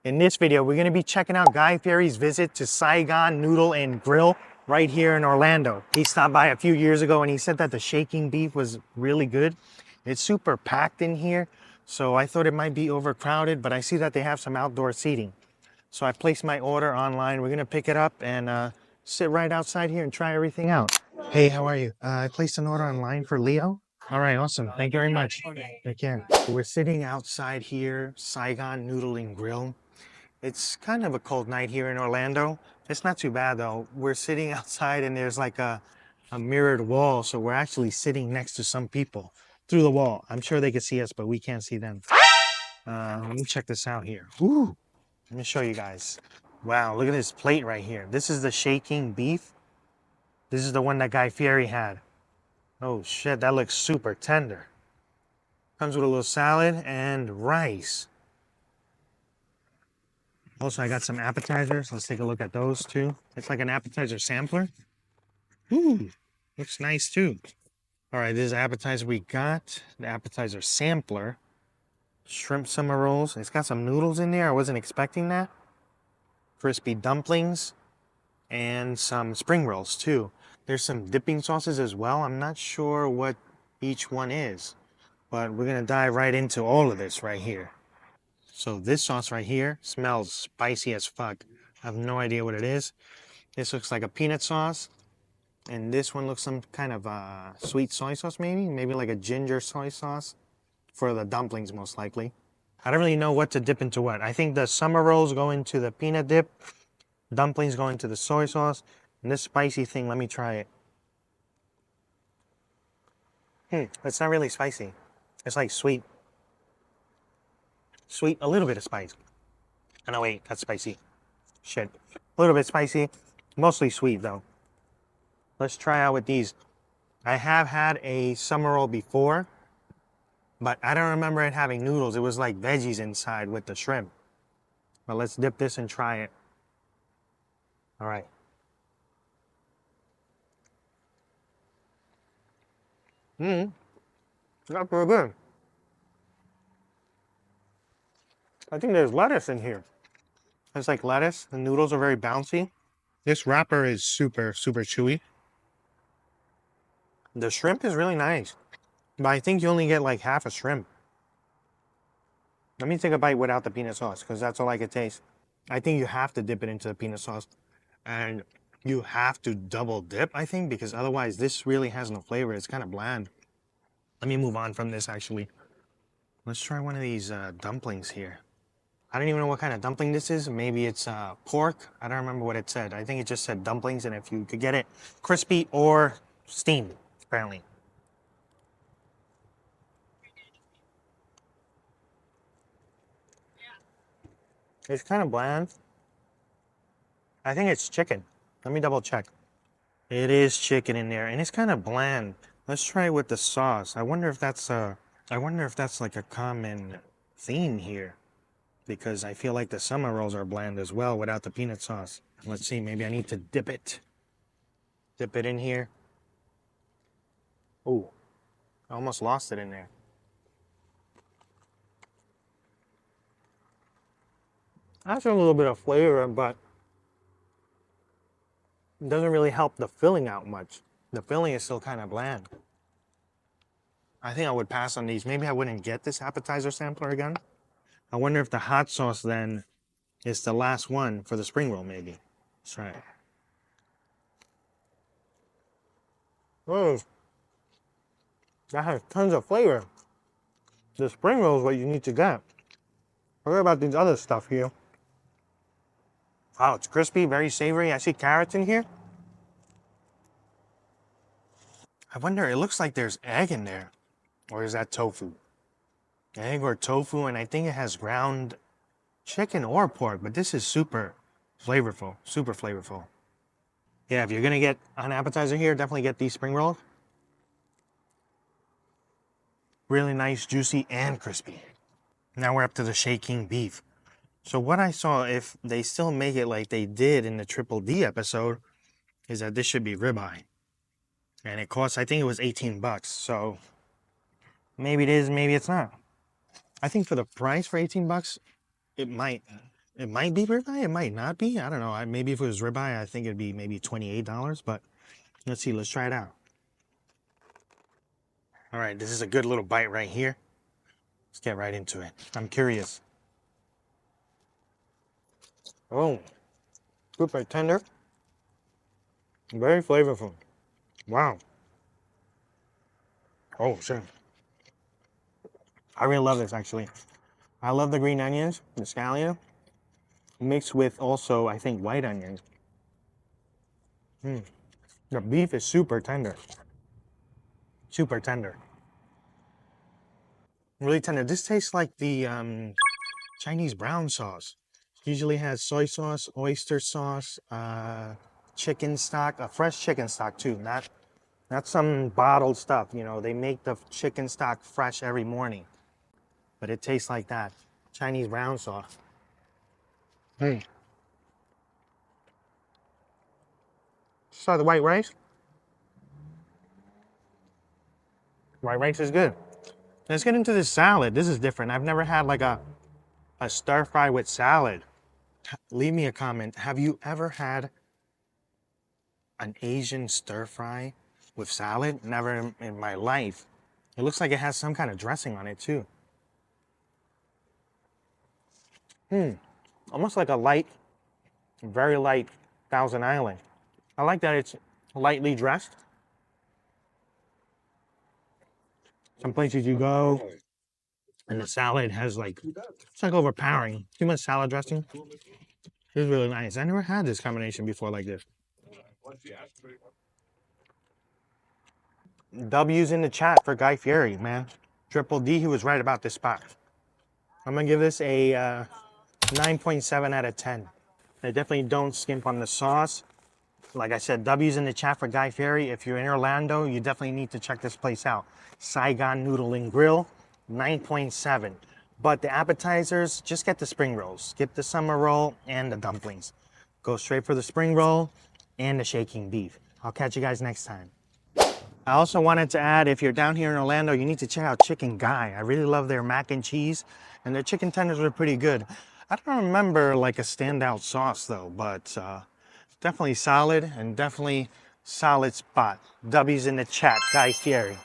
In this video, we're gonna be checking out Guy Fieri's visit to Saigon Noodle and Grill right here in Orlando. He stopped by a few years ago and he said that the shaking beef was really good. It's super packed in here, so I thought it might be overcrowded, but I see that they have some outdoor seating. So I placed my order online. We're gonna pick it up and sit right outside here and try everything out. Hey, how are you? I placed an order online for Leo. All right, awesome. Thank you very much. Take care. We're sitting outside here, Saigon Noodle and Grill. It's kind of a cold night here in Orlando. It's not too bad though. We're sitting outside and there's like a mirrored wall, so we're actually sitting next to some people through the wall. I'm sure they can see us, but we can't see them. Let me check this out here. Ooh, let me show you guys. Wow, look at this plate right here. This is the shaking beef. This is the one that Guy Fieri had. Oh shit, that looks super tender. Comes with a little salad and rice. Also, I got some appetizers. Let's take a look at those too. It's like an appetizer sampler. Ooh, looks nice too. All right, this is the appetizer we got. The appetizer sampler. Shrimp summer rolls. It's got some noodles in there. I wasn't expecting that. Crispy dumplings and some spring rolls too. There's some dipping sauces as well. I'm not sure what each one is, but we're gonna dive right into all of this right here. So this sauce right here smells spicy as fuck. I have no idea what it is. This looks like a peanut sauce. And this one looks some kind of sweet soy sauce maybe. Maybe like a ginger soy sauce for the dumplings most likely. I don't really know what to dip into what. I think the summer rolls go into the peanut dip. Dumplings go into the soy sauce. And this spicy thing, let me try it. It's not really spicy. It's like sweet. Sweet, a little bit of spice. Oh no, wait, that's spicy. Shit. A little bit spicy. Mostly sweet though. Let's try out with these. I have had a summer roll before, but I don't remember it having noodles. It was like veggies inside with the shrimp. But let's dip this and try it. All right. That's pretty good. I think there's lettuce in here. It's like lettuce. The noodles are very bouncy. This wrapper is super, super chewy. The shrimp is really nice, but I think you only get like half a shrimp. Let me take a bite without the peanut sauce because that's all I could taste. I think you have to dip it into the peanut sauce and you have to double dip, I think, because otherwise this really has no flavor. It's kind of bland. Let me move on from this actually. Let's try one of these dumplings here. I don't even know what kind of dumpling this is. Maybe it's pork. I don't remember what it said. I think it just said dumplings, and if you could get it crispy or steamed, apparently. It's kind of bland. I think it's chicken. Let me double check. It is chicken in there, and it's kind of bland. Let's try it with the sauce. I wonder if that's like a common theme here, because I feel like the summer rolls are bland as well without the peanut sauce. Let's see, maybe I need to dip it. Dip it in here. Ooh, I almost lost it in there. That's a little bit of flavor, but it doesn't really help the filling out much. The filling is still kind of bland. I think I would pass on these. Maybe I wouldn't get this appetizer sampler again. I wonder if the hot sauce then is the last one for the spring roll, maybe. That's right. Oh, that has tons of flavor. The spring roll is what you need to get. Forget about these other stuff here. Wow, it's crispy, very savory. I see carrots in here. I wonder, it looks like there's egg in there. Or is that tofu? Egg or tofu, and I think it has ground chicken or pork, but this is super flavorful, super flavorful. Yeah, if you're gonna get an appetizer here, definitely get these spring rolls. Really nice, juicy, and crispy. Now we're up to the shaking beef. So what I saw, if they still make it like they did in the Triple D episode, is that this should be ribeye. And it costs, I think it was 18 bucks. So maybe it is, maybe it's not. I think for the price for 18 bucks, it might It might be ribeye, it might not be. I don't know. Maybe if it was ribeye, I think it'd be maybe $28, but let's see, let's try it out. All right, this is a good little bite right here. Let's get right into it. I'm curious. Oh, super tender. Very flavorful. Wow. Oh, shit. I really love this, actually. I love the green onions, the scallion, mixed with also, I think, white onions. The beef is super tender. Super tender. Really tender. This tastes like the Chinese brown sauce. Usually has soy sauce, oyster sauce, chicken stock, a fresh chicken stock too, not some bottled stuff. You know, they make the chicken stock fresh every morning, but it tastes like that. Chinese brown sauce. Hey. So the white rice? White rice is good. Let's get into this salad. This is different. I've never had like a stir fry with salad. Leave me a comment. Have you ever had an Asian stir fry with salad? Never in my life. It looks like it has some kind of dressing on it too. Almost like a light, very light Thousand Island. I like that it's lightly dressed. Some places you go and the salad has like, it's like overpowering. Too much salad dressing. It's really nice. I never had this combination before like this. W's in the chat for Guy Fieri, man. Triple D, he was right about this spot. I'm gonna give this a 9.7 out of 10. I definitely don't skimp on the sauce. Like I said, W's in the chat for Guy Fieri. If you're in Orlando, you definitely need to check this place out. Saigon Noodle and Grill, 9.7. But the appetizers, just get the spring rolls. Skip the summer roll and the dumplings. Go straight for the spring roll and the shaking beef. I'll catch you guys next time. I also wanted to add, if you're down here in Orlando, you need to check out Chicken Guy. I really love their mac and cheese, and their chicken tenders were pretty good. I don't remember like a standout sauce though, but definitely solid and definitely solid spot. W's in the chat, Guy Fieri.